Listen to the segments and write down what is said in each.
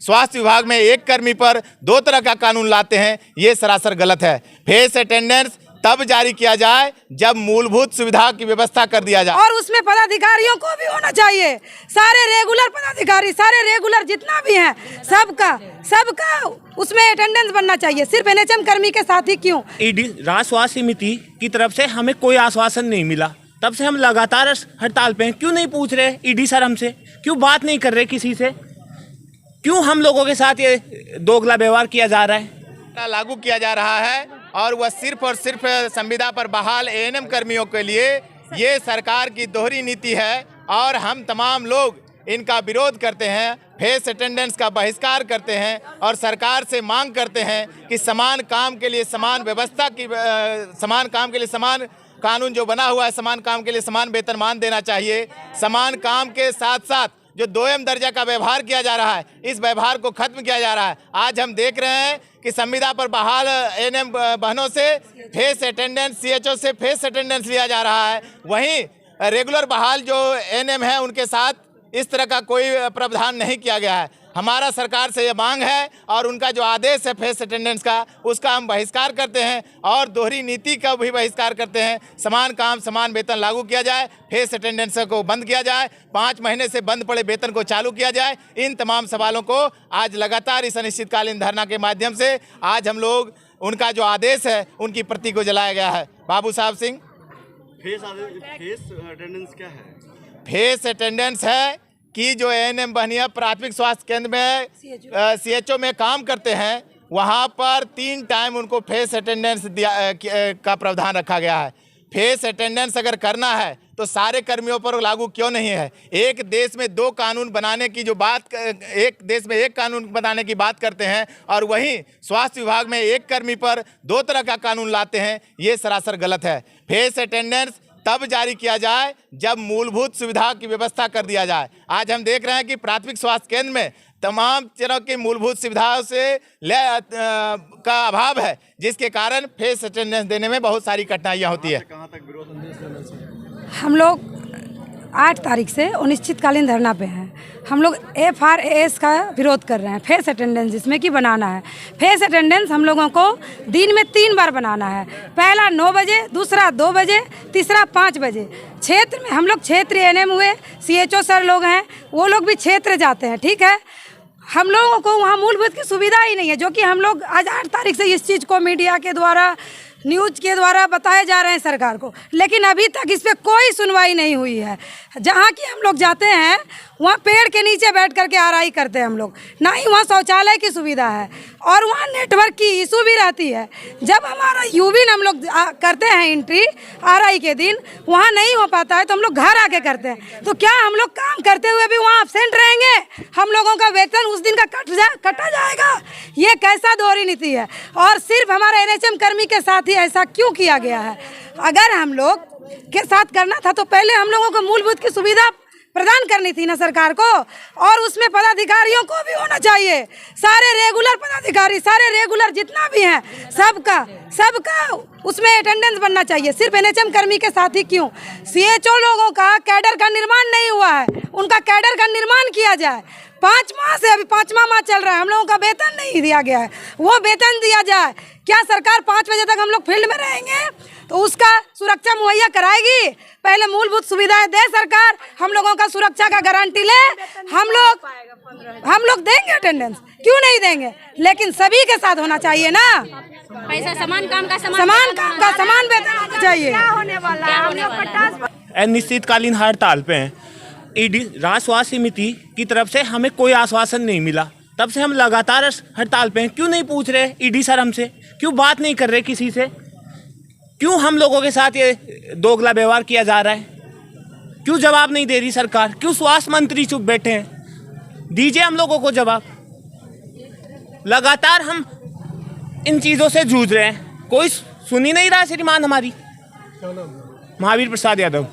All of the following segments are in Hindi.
स्वास्थ्य विभाग में एक कर्मी पर दो तरह का कानून लाते हैं, ये सरासर गलत है। फेस अटेंडेंस तब जारी किया जाए जब मूलभूत सुविधा की व्यवस्था कर दिया जाए और उसमें पदाधिकारियों को भी होना चाहिए, सारे रेगुलर पदाधिकारी, सारे रेगुलर जितना भी हैं सबका उसमें अटेंडेंस बनना चाहिए। सिर्फ एनएचएम कर्मी के साथ ही क्यों? ईडी राज्य स्वास्थ्य समिति की तरफ से हमें कोई आश्वासन नहीं मिला, तब से हम लगातार हड़ताल पे हैं। क्यों नहीं पूछ रहे ईडी सर हमसे? क्यों बात नहीं कर रहे किसी से? क्यों हम लोगों के साथ ये दोगला व्यवहार किया जा रहा है? लागू किया जा रहा है और वह सिर्फ और सिर्फ संविदा पर बहाल एएनएम कर्मियों के लिए ये सरकार की दोहरी नीति है और हम तमाम लोग इनका विरोध करते हैं, फेस अटेंडेंस का बहिष्कार करते हैं और सरकार से मांग करते हैं कि समान काम के लिए समान व्यवस्था की, समान काम के लिए समान कानून जो बना हुआ है, समान काम के लिए समान वेतनमान देना चाहिए। समान काम के साथ साथ जो दोयम दर्जा का व्यवहार किया जा रहा है, इस व्यवहार को खत्म किया जा रहा है। आज हम देख रहे हैं कि संविदा पर बहाल एएनएम बहनों से फेस अटेंडेंस, सीएचओ से फेस अटेंडेंस लिया जा रहा है, वहीं रेगुलर बहाल जो एएनएम है उनके साथ इस तरह का कोई प्रावधान नहीं किया गया है। हमारा सरकार से ये मांग है और उनका जो आदेश है फेस अटेंडेंस का, उसका हम बहिष्कार करते हैं और दोहरी नीति का भी बहिष्कार करते हैं। समान काम समान वेतन लागू किया जाए, फेस अटेंडेंस को बंद किया जाए, 5 महीने से बंद पड़े वेतन को चालू किया जाए। इन तमाम सवालों को आज लगातार इस अनिश्चितकालीन धरना के माध्यम से आज हम लोग उनका जो आदेश है उनकी प्रति को जलाया गया है। बाबू साहब सिंह, फेस अटेंडेंस क्या है? फेस अटेंडेंस है कि जो एएनएम बहनियां प्राथमिक स्वास्थ्य केंद्र में सीएचओ में काम करते हैं, वहां पर 3 टाइम उनको फेस अटेंडेंस का प्रावधान रखा गया है। फेस अटेंडेंस अगर करना है तो सारे कर्मियों पर लागू क्यों नहीं है? एक देश में 2 कानून बनाने की जो बात, एक देश में 1 कानून बनाने की बात करते हैं और वहीं स्वास्थ्य विभाग में एक कर्मी पर 2 तरह का कानून लाते हैं, ये सरासर गलत है। फेस अटेंडेंस तब जारी किया जाए जब मूलभूत सुविधा की व्यवस्था कर दिया जाए। आज हम देख रहे हैं कि प्राथमिक स्वास्थ्य केंद्र में तमाम तरह की मूलभूत सुविधाओं से का अभाव है, जिसके कारण फेस अटेंडेंस देने में बहुत सारी कठिनाइयां होती है। कहाँ तक विरोध? हम लोग 8 तारीख से अनिश्चितकालीन धरना पे हैं। हम लोग FRAS का विरोध कर रहे हैं, फेस अटेंडेंस जिसमें कि बनाना है। फेस अटेंडेंस हम लोगों को दिन में 3 बार बनाना है, पहला 9 बजे, दूसरा 2 बजे, तीसरा 5 बजे। क्षेत्र में हम लोग क्षेत्रीय एएनएम हुए, सीएचओ सर लोग हैं, वो लोग भी क्षेत्र जाते हैं, ठीक है। हम लोगों को वहाँ मूलभूत की सुविधा ही नहीं है, जो कि हम लोग आज 8 तारीख से इस चीज़ को मीडिया के द्वारा, न्यूज़ के द्वारा बताए जा रहे हैं सरकार को, लेकिन अभी तक इस पर कोई सुनवाई नहीं हुई है। जहाँ कि हम लोग जाते हैं वहाँ पेड़ के नीचे बैठ करके आरआई करते हैं हम लोग, ना ही वहाँ शौचालय की सुविधा है और वहाँ नेटवर्क की इशू भी रहती है। जब हमारा यूविन हम लोग करते हैं एंट्री आरआई के दिन, वहाँ नहीं हो पाता है तो हम लोग घर आके करते हैं। तो क्या हम लोग काम करते हुए भी वहाँ एब्सेंट रहेंगे? हम लोगों का वेतन उस दिन का कटा जाएगा? ये कैसा दोहरी नीति है? और सिर्फ हमारे एनएचएम कर्मी के साथ ही ऐसा क्यों किया गया है? अगर हम लोग के साथ करना था तो पहले हम लोगों को मूलभूत की सुविधा प्रदान करनी थी ना सरकार को, और उसमें पदाधिकारियों को भी होना चाहिए, सारे रेगुलर पदाधिकारी, सारे रेगुलर जितना भी हैं सबका उसमें अटेंडेंस बनना चाहिए। सिर्फ एनएचएम कर्मी के साथ ही क्यों? सीएचओ लोगों का कैडर का निर्माण नहीं हुआ है, उनका कैडर का निर्माण किया जाए। 5 माह से, अभी 5वां माह चल रहा है, हम लोगों का वेतन नहीं दिया गया है, वो वेतन दिया जाए। क्या सरकार 5 बजे तक हम लोग फील्ड में रहेंगे तो उसका सुरक्षा मुहैया कराएगी? पहले मूलभूत सुविधाएं दे सरकार, हम लोगों का सुरक्षा का गारंटी ले। हम लोग देंगे अटेंडेंस, क्यों नहीं देंगे? लेकिन सभी के साथ होना चाहिए ना, पैसा समान काम का समान वेतन होना चाहिए। क्या होने वाला है? अनिश्चितकालीन हड़ताल पे हैं। ईडी राज्य स्वास्थ्य समिति की तरफ से हमें कोई आश्वासन नहीं मिला, तब से हम लगातार हड़ताल पे हैं। क्यों नहीं पूछ रहे ईडी सर हमसे? क्यों बात नहीं कर रहे किसी से? क्यों हम लोगों के साथ ये दोगला व्यवहार किया जा रहा है? क्यों जवाब नहीं दे रही सरकार? क्यों स्वास्थ्य मंत्री चुप बैठे हैं? दीजिए हम लोगों को जवाब। लगातार हम इन चीज़ों से जूझ रहे हैं, कोई सुन ही नहीं रहा श्रीमान हमारी। महावीर प्रसाद यादव।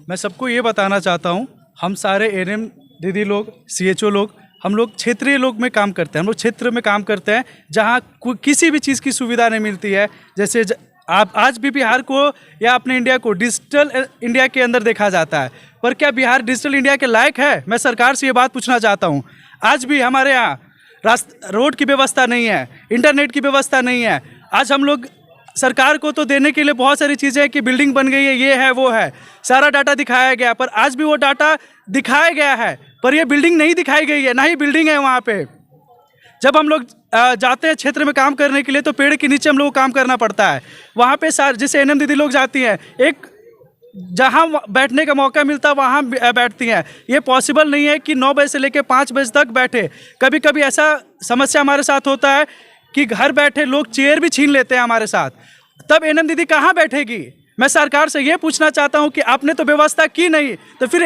मैं सबको ये बताना चाहता हूँ, हम सारे एएनएम दीदी लोग, सीएचओ लोग, हम लोग क्षेत्रीय लोग में काम करते हैं। हम लोग क्षेत्र में काम करते हैं जहाँ किसी भी चीज़ की सुविधा नहीं मिलती है। जैसे आप आज भी बिहार को या अपने इंडिया को डिजिटल इंडिया के अंदर देखा जाता है, पर क्या बिहार डिजिटल इंडिया के लायक है? मैं सरकार से ये बात पूछना चाहता हूँ। आज भी हमारे यहाँ रोड की व्यवस्था नहीं है, इंटरनेट की व्यवस्था नहीं है। आज हम लोग सरकार को तो देने के लिए बहुत सारी चीज़ें हैं कि बिल्डिंग बन गई है, ये है वो है, सारा डाटा दिखाया गया, पर आज भी वो डाटा दिखाया गया है पर ये बिल्डिंग नहीं दिखाई गई है, ना ही बिल्डिंग है वहाँ पे। जब हम लोग जाते हैं क्षेत्र में काम करने के लिए तो पेड़ के नीचे हम लोग को काम करना पड़ता है। वहाँ पे जैसे एनएम दीदी लोग जाती हैं, एक जहाँ बैठने का मौका मिलता है वहाँ बैठती हैं। ये पॉसिबल नहीं है कि 9 बजे से लेकर 5 बजे तक बैठे। कभी कभी ऐसा समस्या हमारे साथ होता है कि घर बैठे लोग चेयर भी छीन लेते हैं हमारे साथ, तब एनएम दीदी कहाँ बैठेगी? मैं सरकार से ये पूछना चाहता हूँ कि आपने तो व्यवस्था की नहीं, तो फिर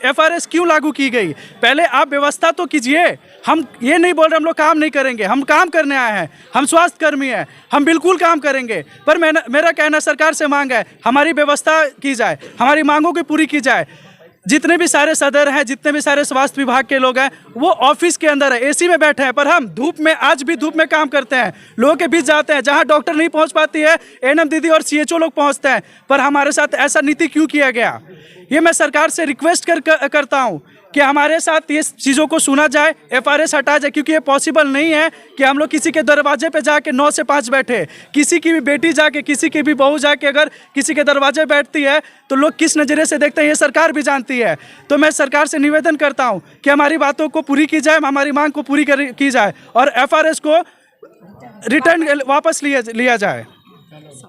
FRS क्यों लागू की गई? पहले आप व्यवस्था तो कीजिए। हम ये नहीं बोल रहे हम लोग काम नहीं करेंगे, हम काम करने आए हैं, हम स्वास्थ्य कर्मी हैं, हम बिल्कुल काम करेंगे, पर मेरा कहना सरकार से मांग है हमारी व्यवस्था की जाए, हमारी मांगों की पूरी की जाए। जितने भी सारे सदर हैं, जितने भी सारे स्वास्थ्य विभाग के लोग हैं, वो ऑफिस के अंदर है, एसी में बैठे हैं, पर हम धूप में, आज भी धूप में काम करते हैं, लोगों के बीच जाते हैं, जहां डॉक्टर नहीं पहुंच पाती है एनएम दीदी और CHO लोग पहुंचते हैं। पर हमारे साथ ऐसा नीति क्यों किया गया? ये मैं सरकार से रिक्वेस्ट करता हूं कि हमारे साथ ये चीज़ों को सुना जाए, FRS हटा जाए, क्योंकि ये पॉसिबल नहीं है कि हम लोग किसी के दरवाजे पे जाके 9 से 5 बैठे। किसी की भी बेटी जाके, किसी की भी बहू जाके अगर किसी के दरवाजे बैठती है तो लोग किस नज़रिए से देखते हैं ये सरकार भी जानती है। तो मैं सरकार से निवेदन करता हूँ कि हमारी बातों को पूरी की जाए, हमारी मांग को पूरी की जाए और FRS को रिटर्न वापस लिया जाए।